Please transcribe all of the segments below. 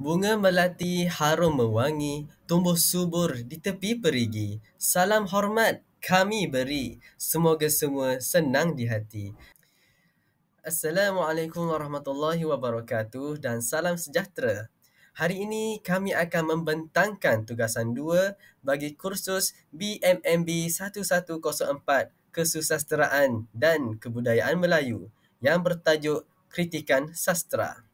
Bunga melati harum mewangi, tumbuh subur di tepi perigi. Salam hormat kami beri, semoga semua senang di hati. Assalamualaikum warahmatullahi wabarakatuh dan salam sejahtera. Hari ini kami akan membentangkan tugasan 2 bagi kursus BMMB 1104 Kesusasteraan dan Kebudayaan Melayu yang bertajuk Kritikan Sastra.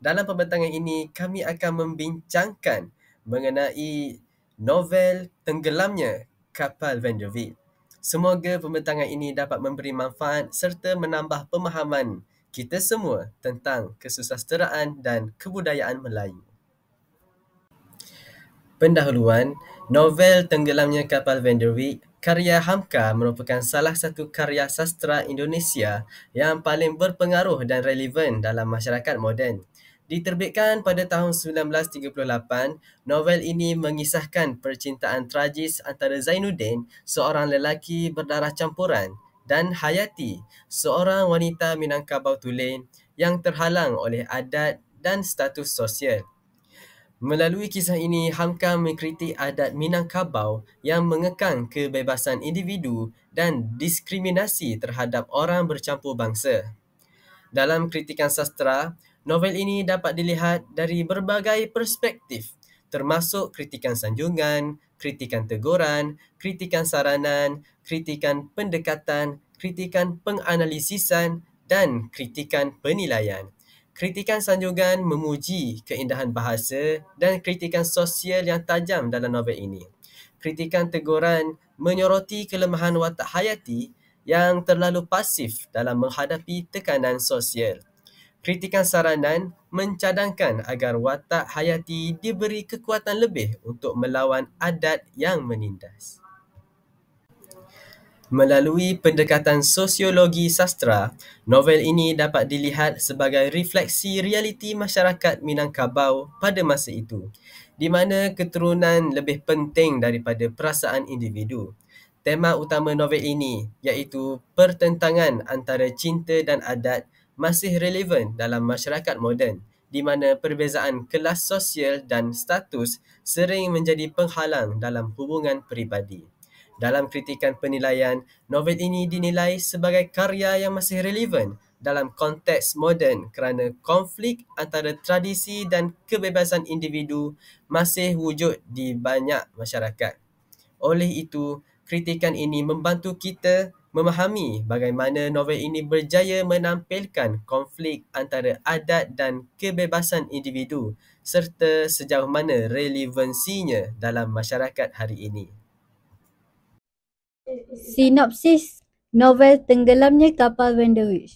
Dalam pembentangan ini, kami akan membincangkan mengenai novel Tenggelamnya Kapal Van der Wijk. Semoga pembentangan ini dapat memberi manfaat serta menambah pemahaman kita semua tentang kesusasteraan dan kebudayaan Melayu. Pendahuluan, novel Tenggelamnya Kapal Van der Wijk karya Hamka merupakan salah satu karya sastra Indonesia yang paling berpengaruh dan relevan dalam masyarakat moden. Diterbitkan pada tahun 1938, novel ini mengisahkan percintaan tragis antara Zainuddin, seorang lelaki berdarah campuran, dan Hayati, seorang wanita Minangkabau tulen yang terhalang oleh adat dan status sosial. Melalui kisah ini, Hamka mengkritik adat Minangkabau yang mengekang kebebasan individu dan diskriminasi terhadap orang bercampur bangsa. Dalam kritikan sastra, novel ini dapat dilihat dari berbagai perspektif, termasuk kritikan sanjungan, kritikan teguran, kritikan saranan, kritikan pendekatan, kritikan penganalisisan dan kritikan penilaian. Kritikan sanjungan memuji keindahan bahasa dan kritikan sosial yang tajam dalam novel ini. Kritikan teguran menyoroti kelemahan watak Hayati yang terlalu pasif dalam menghadapi tekanan sosial. Kritikan saranan mencadangkan agar watak Hayati diberi kekuatan lebih untuk melawan adat yang menindas. Melalui pendekatan sosiologi sastra, novel ini dapat dilihat sebagai refleksi realiti masyarakat Minangkabau pada masa itu, di mana keturunan lebih penting daripada perasaan individu. Tema utama novel ini, iaitu pertentangan antara cinta dan adat, masih relevan dalam masyarakat moden, di mana perbezaan kelas sosial dan status sering menjadi penghalang dalam hubungan peribadi. Dalam kritikan penilaian, novel ini dinilai sebagai karya yang masih relevan dalam konteks moden kerana konflik antara tradisi dan kebebasan individu masih wujud di banyak masyarakat. Oleh itu, kritikan ini membantu kita memahami bagaimana novel ini berjaya menampilkan konflik antara adat dan kebebasan individu serta sejauh mana relevansinya dalam masyarakat hari ini. Sinopsis novel Tenggelamnya Kapal Van der Wijk.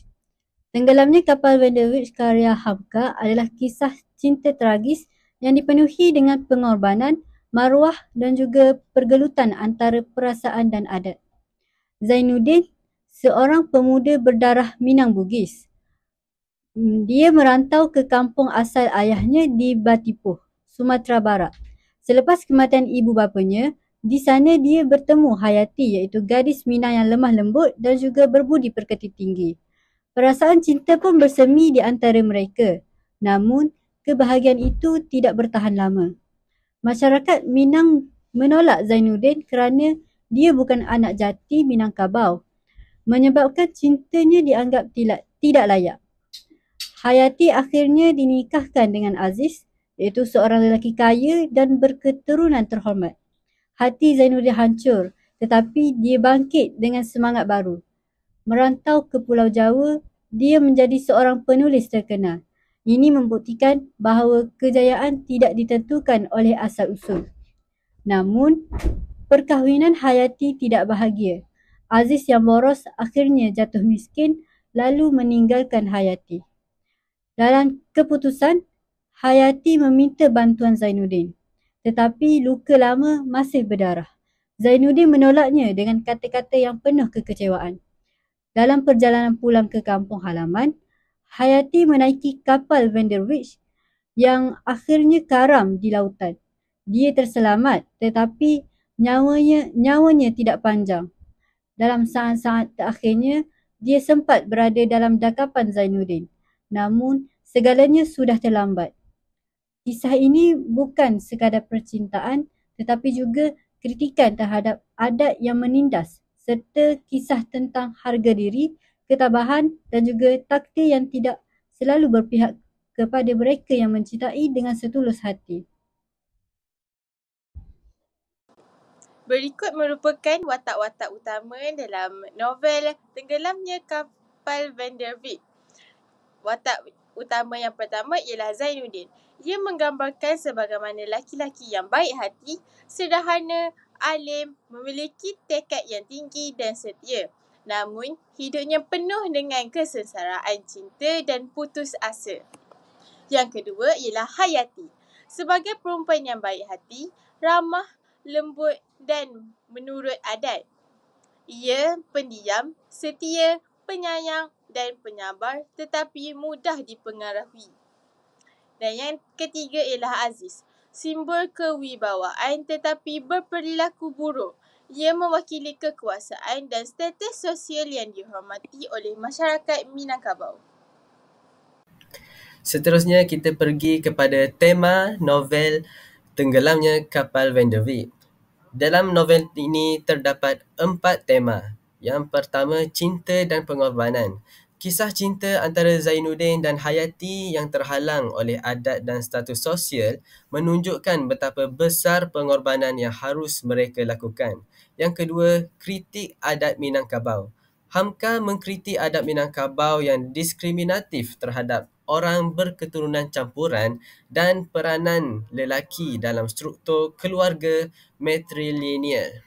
Tenggelamnya Kapal Van der Wijk karya Hamka adalah kisah cinta tragis yang dipenuhi dengan pengorbanan, maruah dan juga pergelutan antara perasaan dan adat. Zainuddin, seorang pemuda berdarah Minang Bugis. Dia merantau ke kampung asal ayahnya di Batipuh, Sumatera Barat. Selepas kematian ibu bapanya, di sana dia bertemu Hayati iaitu gadis Minang yang lemah lembut dan juga berbudi pekerti tinggi. Perasaan cinta pun bersemi di antara mereka. Namun, kebahagiaan itu tidak bertahan lama. Masyarakat Minang menolak Zainuddin kerana dia bukan anak jati Minangkabau, menyebabkan cintanya dianggap tidak layak. Hayati akhirnya dinikahkan dengan Aziz, iaitu seorang lelaki kaya dan berketurunan terhormat. Hati Zainuddin hancur, tetapi dia bangkit dengan semangat baru. Merantau ke Pulau Jawa, dia menjadi seorang penulis terkenal. Ini membuktikan bahawa kejayaan tidak ditentukan oleh asal-usul. Namun, perkahwinan Hayati tidak bahagia. Aziz yang boros akhirnya jatuh miskin lalu meninggalkan Hayati. Dalam keputusan, Hayati meminta bantuan Zainuddin. Tetapi luka lama masih berdarah. Zainuddin menolaknya dengan kata-kata yang penuh kekecewaan. Dalam perjalanan pulang ke kampung halaman, Hayati menaiki kapal Van der Wijk yang akhirnya karam di lautan. Dia terselamat tetapi nyawanya tidak panjang. Dalam saat-saat terakhirnya, dia sempat berada dalam dakapan Zainuddin. Namun, segalanya sudah terlambat. Kisah ini bukan sekadar percintaan tetapi juga kritikan terhadap adat yang menindas serta kisah tentang harga diri, ketabahan dan juga takdir yang tidak selalu berpihak kepada mereka yang mencintai dengan setulus hati. Berikut merupakan watak-watak utama dalam novel Tenggelamnya Kapal Van der Wijk. Watak utama yang pertama ialah Zainuddin. Ia menggambarkan sebagaimana lelaki-lelaki yang baik hati, sederhana, alim, memiliki tekad yang tinggi dan setia. Namun, hidupnya penuh dengan kesengsaraan cinta dan putus asa. Yang kedua ialah Hayati. Sebagai perempuan yang baik hati, ramah, lembut dan menurut adat. Ia pendiam, setia, penyayang dan penyabar tetapi mudah dipengaruhi. Dan yang ketiga ialah Aziz. Simbol kewibawaan tetapi berperilaku buruk. Ia mewakili kekuasaan dan status sosial yang dihormati oleh masyarakat Minangkabau. Seterusnya kita pergi kepada tema novel Tenggelamnya Kapal Van der Wijk. Dalam novel ini terdapat 4 tema. Yang pertama, cinta dan pengorbanan. Kisah cinta antara Zainuddin dan Hayati yang terhalang oleh adat dan status sosial menunjukkan betapa besar pengorbanan yang harus mereka lakukan. Yang kedua, kritik adat Minangkabau. Hamka mengkritik adat Minangkabau yang diskriminatif terhadap orang berketurunan campuran dan peranan lelaki dalam struktur keluarga matrilineal.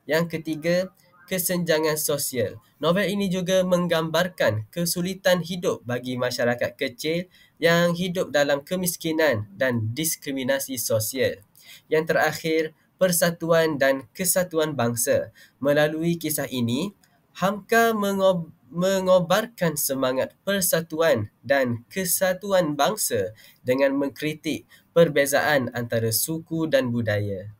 Yang ketiga, kesenjangan sosial. Novel ini juga menggambarkan kesulitan hidup bagi masyarakat kecil yang hidup dalam kemiskinan dan diskriminasi sosial. Yang terakhir, persatuan dan kesatuan bangsa. Melalui kisah ini, Hamka mengobarkan semangat persatuan dan kesatuan bangsa dengan mengkritik perbezaan antara suku dan budaya.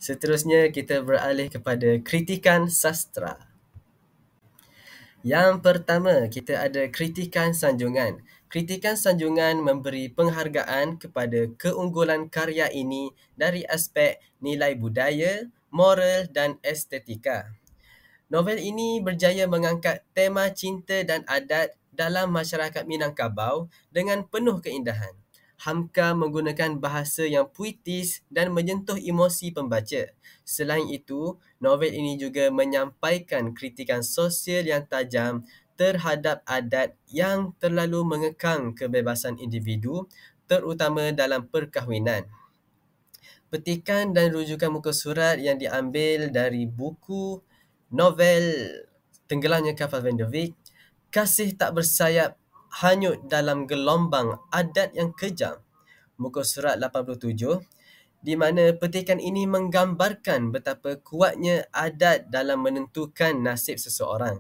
Seterusnya kita beralih kepada kritikan sastra. Yang pertama, kita ada kritikan sanjungan. Kritikan sanjungan memberi penghargaan kepada keunggulan karya ini dari aspek nilai budaya, moral dan estetika. Novel ini berjaya mengangkat tema cinta dan adat dalam masyarakat Minangkabau dengan penuh keindahan. Hamka menggunakan bahasa yang puitis dan menyentuh emosi pembaca. Selain itu, novel ini juga menyampaikan kritikan sosial yang tajam terhadap adat yang terlalu mengekang kebebasan individu, terutama dalam perkahwinan. Petikan dan rujukan muka surat yang diambil dari buku novel Tenggelamnya Kapal Van der Wijk, kasih tak bersayap hanyut dalam gelombang adat yang kejam. Muka surat 87, di mana petikan ini menggambarkan betapa kuatnya adat dalam menentukan nasib seseorang.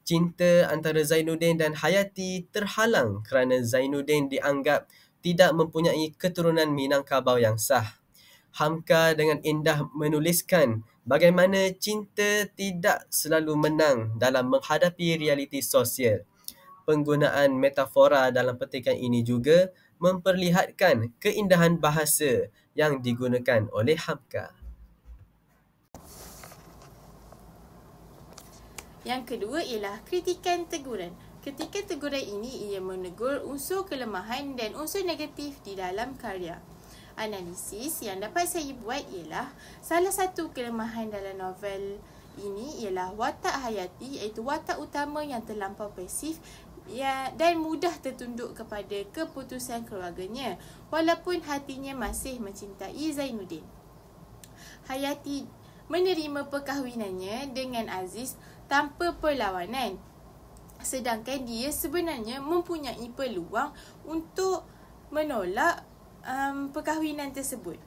Cinta antara Zainuddin dan Hayati terhalang kerana Zainuddin dianggap tidak mempunyai keturunan Minangkabau yang sah. Hamka dengan indah menuliskan bagaimana cinta tidak selalu menang dalam menghadapi realiti sosial. Penggunaan metafora dalam petikan ini juga memperlihatkan keindahan bahasa yang digunakan oleh Hamka. Yang kedua ialah kritikan teguran. Kritikan teguran ini ia menegur unsur kelemahan dan unsur negatif di dalam karya. Analisis yang dapat saya buat ialah salah satu kelemahan dalam novel ini ialah watak Hayati, iaitu watak utama yang terlampau pasif dan mudah tertunduk kepada keputusan keluarganya walaupun hatinya masih mencintai Zainuddin. Hayati menerima perkahwinannya dengan Aziz tanpa perlawanan, sedangkan dia sebenarnya mempunyai peluang untuk menolak perkahwinan tersebut.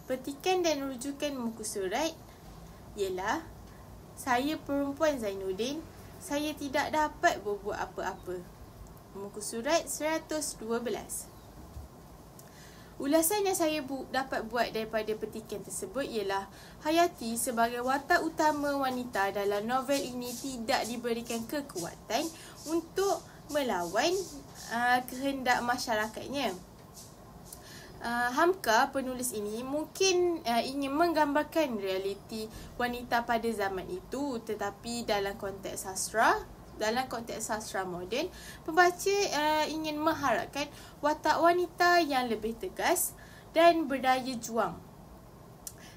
Petikan dan rujukan muka surat ialah, saya perempuan Zainuddin, saya tidak dapat berbuat apa-apa. Muka surat 112. Ulasan yang saya dapat buat daripada petikan tersebut ialah Hayati sebagai watak utama wanita dalam novel ini tidak diberikan kekuatan untuk melawan kehendak masyarakatnya. Hamka, penulis ini mungkin ingin menggambarkan realiti wanita pada zaman itu, tetapi dalam konteks sastra moden, pembaca ingin mengharapkan watak wanita yang lebih tegas dan berdaya juang.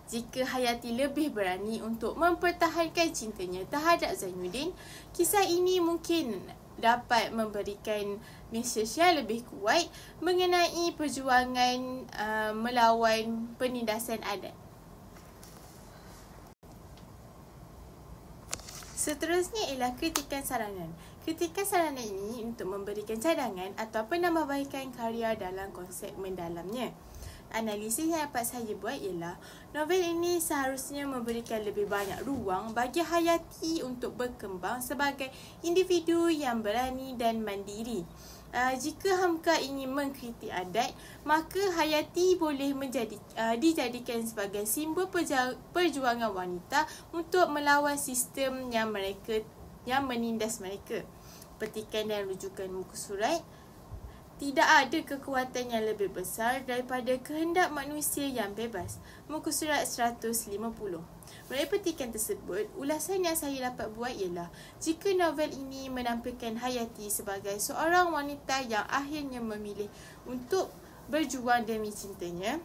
Jika Hayati lebih berani untuk mempertahankan cintanya terhadap Zainuddin, kisah ini mungkin dapat memberikan mesej yang lebih kuat mengenai perjuangan melawan penindasan adat. Seterusnya ialah kritikan saranan. Kritikan saranan ini untuk memberikan cadangan atau penambahbaikan karya dalam konsep mendalamnya. Analisis yang dapat saya buat ialah novel ini seharusnya memberikan lebih banyak ruang bagi Hayati untuk berkembang sebagai individu yang berani dan mandiri. Jika Hamka ingin mengkritik adat, maka Hayati boleh dijadikan sebagai simbol perjuangan wanita untuk melawan sistem yang menindas mereka. Petikan dan rujukan muka surat. Tidak ada kekuatan yang lebih besar daripada kehendak manusia yang bebas. Muka surat 150. Melalui petikan tersebut, ulasan yang saya dapat buat ialah jika novel ini menampilkan Hayati sebagai seorang wanita yang akhirnya memilih untuk berjuang demi cintanya,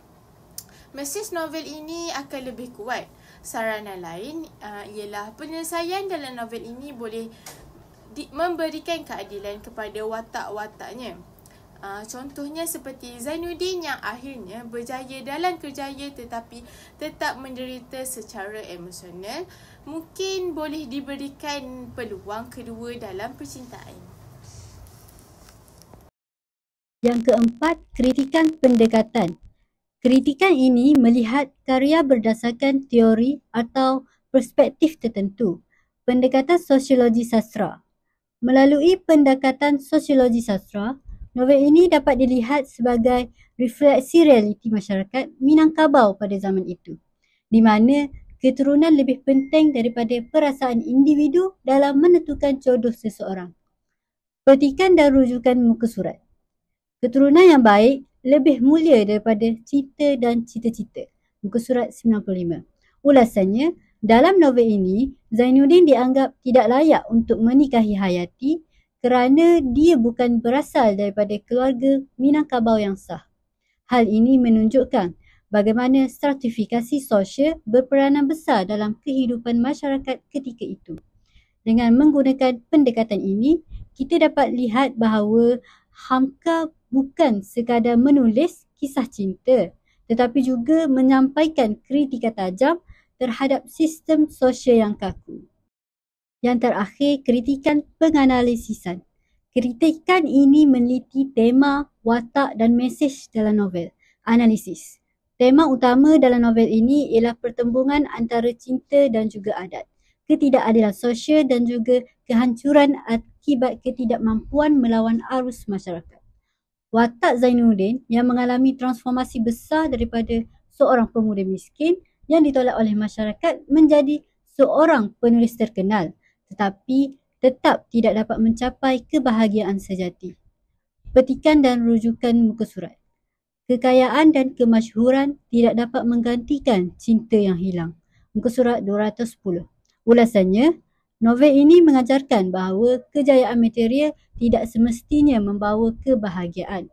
mesej novel ini akan lebih kuat. Saranan lain ialah penyelesaian dalam novel ini boleh memberikan keadilan kepada watak-wataknya. Contohnya seperti Zainuddin yang akhirnya berjaya dalam kerjaya tetapi tetap menderita secara emosional, mungkin boleh diberikan peluang kedua dalam percintaan. Yang keempat, kritikan pendekatan. Kritikan ini melihat karya berdasarkan teori atau perspektif tertentu. Pendekatan sosiologi sastra. Melalui pendekatan sosiologi sastra, novel ini dapat dilihat sebagai refleksi realiti masyarakat Minangkabau pada zaman itu, di mana keturunan lebih penting daripada perasaan individu dalam menentukan jodoh seseorang. Petikan dan rujukan muka surat. Keturunan yang baik lebih mulia daripada cinta dan cita-cita. Muka surat 95. Ulasannya, dalam novel ini, Zainuddin dianggap tidak layak untuk menikahi Hayati kerana dia bukan berasal daripada keluarga Minangkabau yang sah. Hal ini menunjukkan bagaimana stratifikasi sosial berperanan besar dalam kehidupan masyarakat ketika itu. Dengan menggunakan pendekatan ini, kita dapat lihat bahawa Hamka bukan sekadar menulis kisah cinta, tetapi juga menyampaikan kritikan tajam terhadap sistem sosial yang kaku. Yang terakhir, kritikan penganalisisan. Kritikan ini meneliti tema, watak dan mesej dalam novel. Analisis. Tema utama dalam novel ini ialah pertembungan antara cinta dan juga adat, ketidakadilan sosial dan juga kehancuran akibat ketidakmampuan melawan arus masyarakat. Watak Zainuddin yang mengalami transformasi besar daripada seorang pemuda miskin yang ditolak oleh masyarakat menjadi seorang penulis terkenal, tetapi tetap tidak dapat mencapai kebahagiaan sejati. Petikan dan rujukan muka surat. Kekayaan dan kemasyhuran tidak dapat menggantikan cinta yang hilang. Muka surat 210. Ulasannya, novel ini mengajarkan bahawa kejayaan material tidak semestinya membawa kebahagiaan.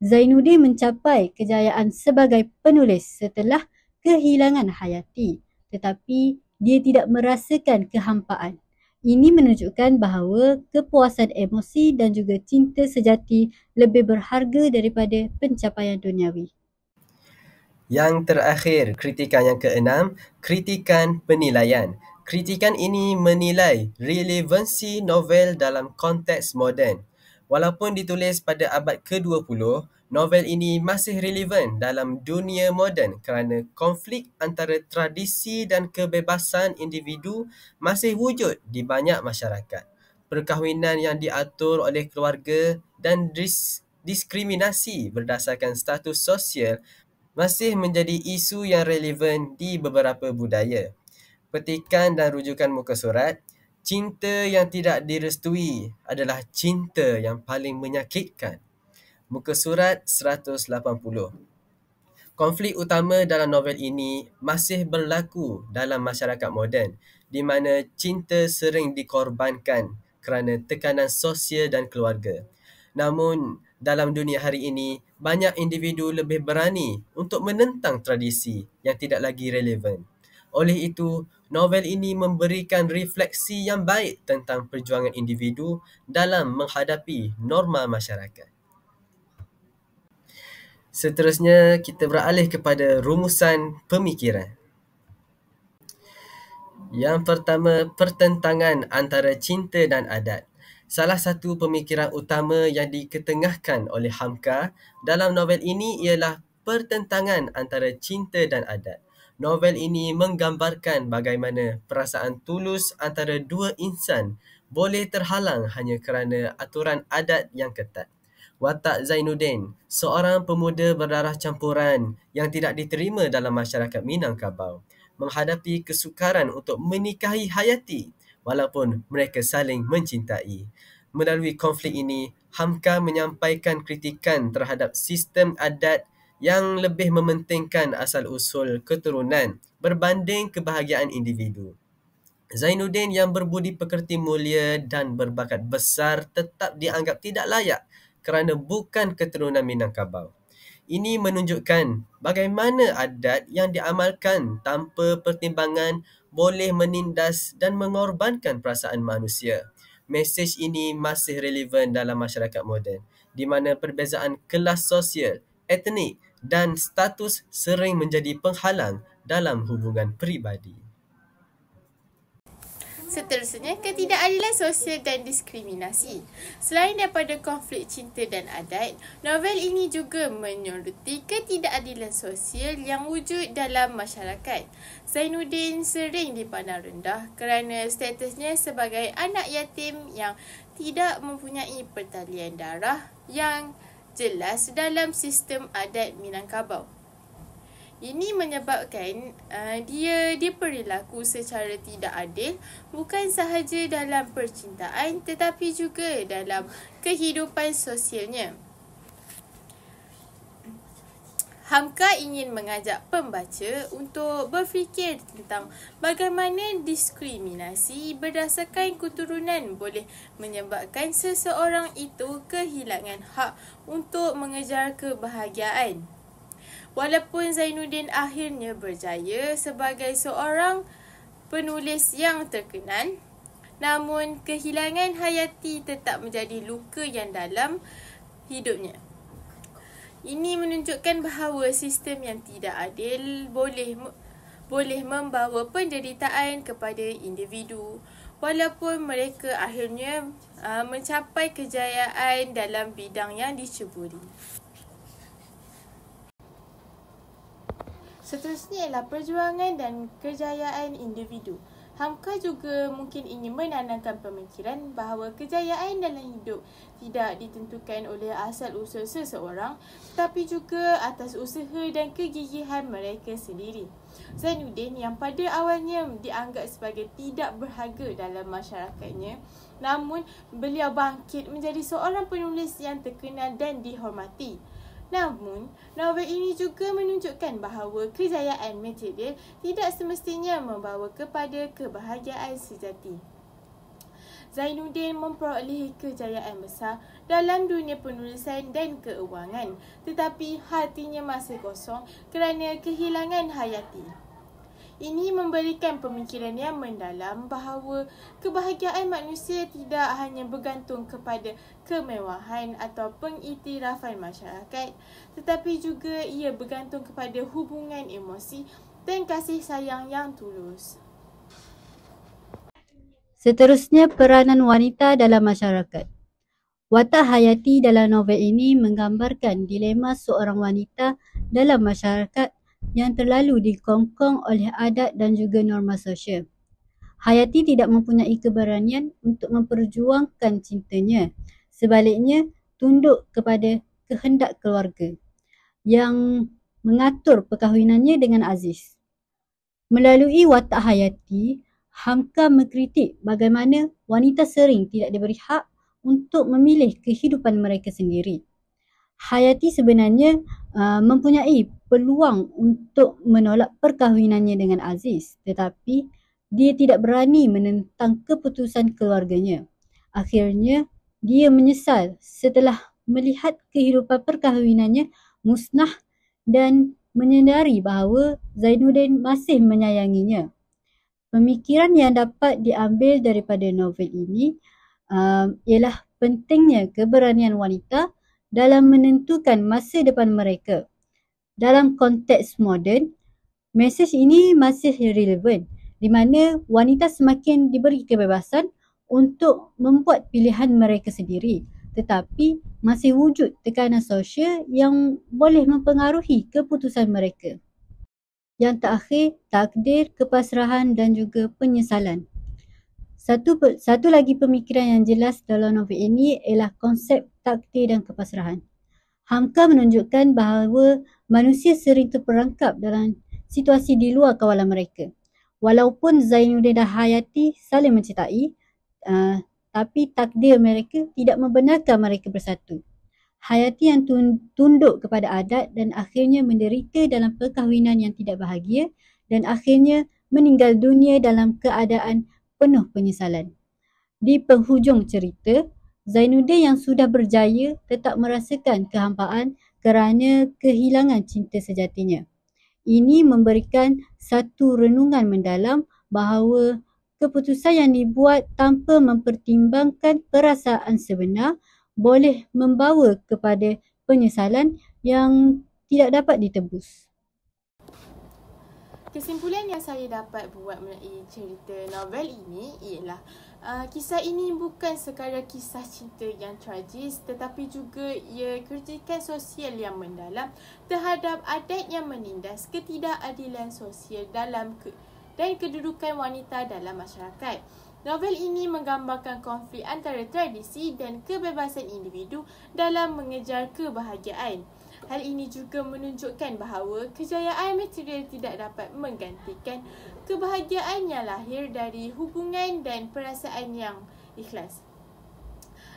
Zainuddin mencapai kejayaan sebagai penulis setelah kehilangan Hayati, tetapi dia tidak merasakan kehampaan. Ini menunjukkan bahawa kepuasan emosi dan juga cinta sejati lebih berharga daripada pencapaian duniawi. Yang terakhir, kritikan yang keenam, kritikan penilaian. Kritikan ini menilai relevansi novel dalam konteks moden. Walaupun ditulis pada abad ke-20, novel ini masih relevan dalam dunia moden kerana konflik antara tradisi dan kebebasan individu masih wujud di banyak masyarakat. Perkahwinan yang diatur oleh keluarga dan diskriminasi berdasarkan status sosial masih menjadi isu yang relevan di beberapa budaya. Petikan dan rujukan muka surat. Cinta yang tidak direstui adalah cinta yang paling menyakitkan. Muka surat 180. Konflik utama dalam novel ini masih berlaku dalam masyarakat moden, di mana cinta sering dikorbankan kerana tekanan sosial dan keluarga. Namun, dalam dunia hari ini, banyak individu lebih berani untuk menentang tradisi yang tidak lagi relevan. Oleh itu, novel ini memberikan refleksi yang baik tentang perjuangan individu dalam menghadapi norma masyarakat. Seterusnya, kita beralih kepada rumusan pemikiran. Yang pertama, pertentangan antara cinta dan adat. Salah satu pemikiran utama yang diketengahkan oleh Hamka dalam novel ini ialah pertentangan antara cinta dan adat. Novel ini menggambarkan bagaimana perasaan tulus antara dua insan boleh terhalang hanya kerana aturan adat yang ketat. Watak Zainuddin, seorang pemuda berdarah campuran yang tidak diterima dalam masyarakat Minangkabau, menghadapi kesukaran untuk menikahi Hayati walaupun mereka saling mencintai. Melalui konflik ini, Hamka menyampaikan kritikan terhadap sistem adat yang lebih mementingkan asal-usul keturunan berbanding kebahagiaan individu. Zainuddin yang berbudi pekerti mulia dan berbakat besar tetap dianggap tidak layak kerana bukan keturunan Minangkabau. Ini menunjukkan bagaimana adat yang diamalkan tanpa pertimbangan boleh menindas dan mengorbankan perasaan manusia. Mesej ini masih relevan dalam masyarakat moden, di mana perbezaan kelas sosial, etnik dan status sering menjadi penghalang dalam hubungan peribadi. Seterusnya, ketidakadilan sosial dan diskriminasi. Selain daripada konflik cinta dan adat, novel ini juga menyoroti ketidakadilan sosial yang wujud dalam masyarakat. Zainuddin sering dipandang rendah kerana statusnya sebagai anak yatim yang tidak mempunyai pertalian darah yang jelas dalam sistem adat Minangkabau. Ini menyebabkan dia diperlaku secara tidak adil bukan sahaja dalam percintaan tetapi juga dalam kehidupan sosialnya. Hamka ingin mengajak pembaca untuk berfikir tentang bagaimana diskriminasi berdasarkan keturunan boleh menyebabkan seseorang itu kehilangan hak untuk mengejar kebahagiaan. Walaupun Zainuddin akhirnya berjaya sebagai seorang penulis yang terkenal, namun kehilangan Hayati tetap menjadi luka yang dalam hidupnya. Ini menunjukkan bahawa sistem yang tidak adil boleh membawa penderitaan kepada individu walaupun mereka akhirnya mencapai kejayaan dalam bidang yang diceburi. Seterusnya ialah perjuangan dan kejayaan individu. Hamka juga mungkin ingin menanamkan pemikiran bahawa kejayaan dalam hidup tidak ditentukan oleh asal-usul seseorang tetapi juga atas usaha dan kegigihan mereka sendiri. Zainuddin yang pada awalnya dianggap sebagai tidak berharga dalam masyarakatnya, namun beliau bangkit menjadi seorang penulis yang terkenal dan dihormati. Namun, novel ini juga menunjukkan bahawa kejayaan material tidak semestinya membawa kepada kebahagiaan sejati. Zainuddin memperolehi kejayaan besar dalam dunia penulisan dan keuangan, tetapi hatinya masih kosong kerana kehilangan Hayati. Ini memberikan pemikiran yang mendalam bahawa kebahagiaan manusia tidak hanya bergantung kepada kemewahan atau pengiktirafan masyarakat, tetapi juga ia bergantung kepada hubungan emosi dan kasih sayang yang tulus. Seterusnya, peranan wanita dalam masyarakat. Watak Hayati dalam novel ini menggambarkan dilema seorang wanita dalam masyarakat yang terlalu dikongkong oleh adat dan juga norma sosial. Hayati tidak mempunyai keberanian untuk memperjuangkan cintanya. Sebaliknya, tunduk kepada kehendak keluarga yang mengatur perkahwinannya dengan Aziz. Melalui watak Hayati, Hamka mengkritik bagaimana wanita sering tidak diberi hak untuk memilih kehidupan mereka sendiri. Hayati sebenarnya mempunyai peluang untuk menolak perkahwinannya dengan Aziz, tetapi dia tidak berani menentang keputusan keluarganya. Akhirnya, dia menyesal setelah melihat kehidupan perkahwinannya musnah dan menyedari bahawa Zainuddin masih menyayanginya. Pemikiran yang dapat diambil daripada novel ini ialah pentingnya keberanian wanita dalam menentukan masa depan mereka. Dalam konteks moden, mesej ini masih relevan di mana wanita semakin diberi kebebasan untuk membuat pilihan mereka sendiri, tetapi masih wujud tekanan sosial yang boleh mempengaruhi keputusan mereka. Yang terakhir, takdir, kepasrahan dan juga penyesalan. Satu lagi pemikiran yang jelas dalam novel ini ialah konsep takdir dan kepasrahan. Hamka menunjukkan bahawa manusia sering terperangkap dalam situasi di luar kawalan mereka. Walaupun Zainuddin dan Hayati saling mencintai, tapi takdir mereka tidak membenarkan mereka bersatu. Hayati yang tunduk kepada adat dan akhirnya menderita dalam perkahwinan yang tidak bahagia dan akhirnya meninggal dunia dalam keadaan penuh penyesalan. Di penghujung cerita, Zainuddin yang sudah berjaya tetap merasakan kehampaan kerana kehilangan cinta sejatinya. Ini memberikan satu renungan mendalam bahawa keputusan yang dibuat tanpa mempertimbangkan perasaan sebenar boleh membawa kepada penyesalan yang tidak dapat ditebus. Kesimpulan yang saya dapat buat mengenai cerita novel ini ialah kisah ini bukan sekadar kisah cinta yang tragis, tetapi juga ia kritikan sosial yang mendalam terhadap adat yang menindas ketidakadilan sosial dan kedudukan wanita dalam masyarakat. Novel ini menggambarkan konflik antara tradisi dan kebebasan individu dalam mengejar kebahagiaan. Hal ini juga menunjukkan bahawa kejayaan material tidak dapat menggantikan kebahagiaan yang lahir dari hubungan dan perasaan yang ikhlas.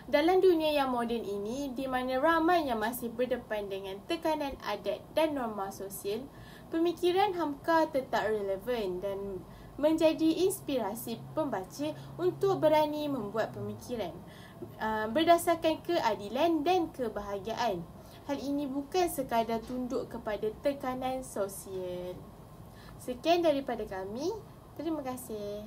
Dalam dunia yang moden ini, di mana ramai yang masih berdepan dengan tekanan adat dan norma sosial, pemikiran Hamka tetap relevan dan menjadi inspirasi pembaca untuk berani membuat pemikiran berdasarkan keadilan dan kebahagiaan. Hal ini bukan sekadar tunduk kepada tekanan sosial. Sekian daripada kami. Terima kasih.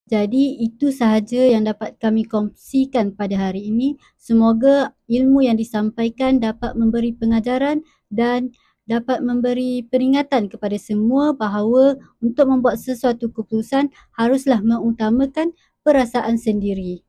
Jadi itu sahaja yang dapat kami kongsikan pada hari ini. Semoga ilmu yang disampaikan dapat memberi pengajaran dan dapat memberi peringatan kepada semua bahawa untuk membuat sesuatu keputusan haruslah mengutamakan perasaan sendiri.